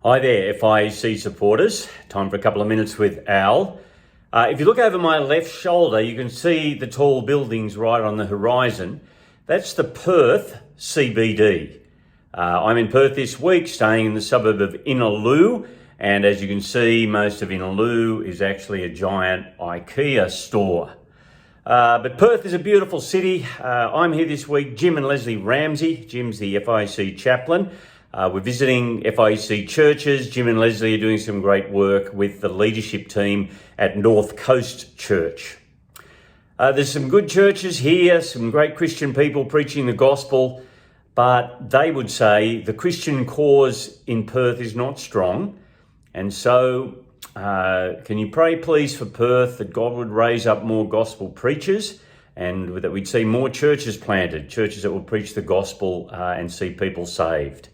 Hi there, FIEC supporters. Time for a couple of minutes with Al. If you look over my left shoulder, you can see the tall buildings right on the horizon. That's the Perth CBD. I'm in Perth this week, staying in the suburb of Innaloo. And as you can see, most of Innaloo is actually a giant IKEA store. But Perth is a beautiful city. I'm here this week. Jim and Leslie Ramsey. Jim's the FIEC chaplain. We're visiting FIEC churches. Jim and Leslie are doing some great work with the leadership team at North Coast Church. There's some good churches here, some great Christian people preaching the gospel, but they would say the Christian cause in Perth is not strong. And so can you pray please for Perth that God would raise up more gospel preachers and that we'd see more churches planted, churches that will preach the gospel and see people saved.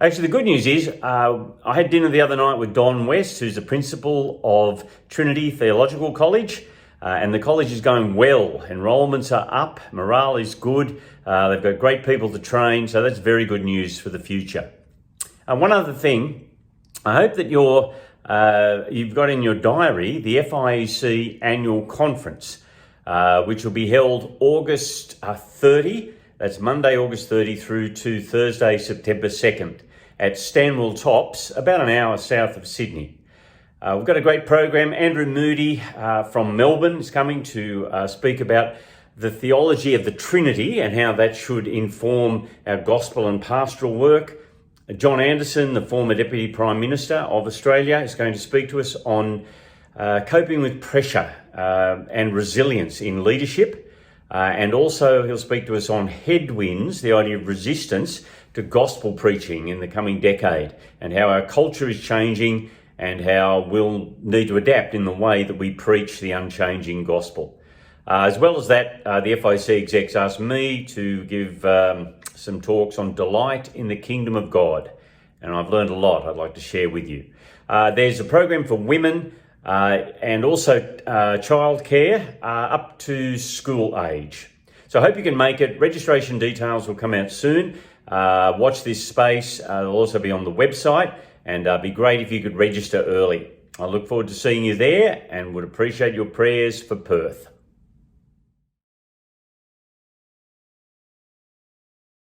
Actually, the good news is I had dinner the other night with Don West, who's the principal of Trinity Theological College, and the college is going well. Enrolments are up, morale is good, they've got great people to train, so that's very good news for the future. One other thing, I hope that you've got in your diary the FIEC annual conference, which will be held August 30. That's Monday, August 30 through to Thursday, September 2nd at Stanwell Tops, about an hour south of Sydney. We've got a great program. Andrew Moody from Melbourne is coming to speak about the theology of the Trinity and how that should inform our gospel and pastoral work. John Anderson, the former Deputy Prime Minister of Australia, is going to speak to us on coping with pressure and resilience in leadership. And also he'll speak to us on headwinds, the idea of resistance to gospel preaching in the coming decade, and how our culture is changing and how we'll need to adapt in the way that we preach the unchanging gospel. As well as that, the FIEC execs asked me to give some talks on delight in the kingdom of God, and I've learned a lot I'd like to share with you. There's a program for women and also childcare up to school age. So I hope you can make it. Registration details will come out soon. Watch this space. They'll also be on the website, and it'd be great if you could register early. I look forward to seeing you there and would appreciate your prayers for Perth.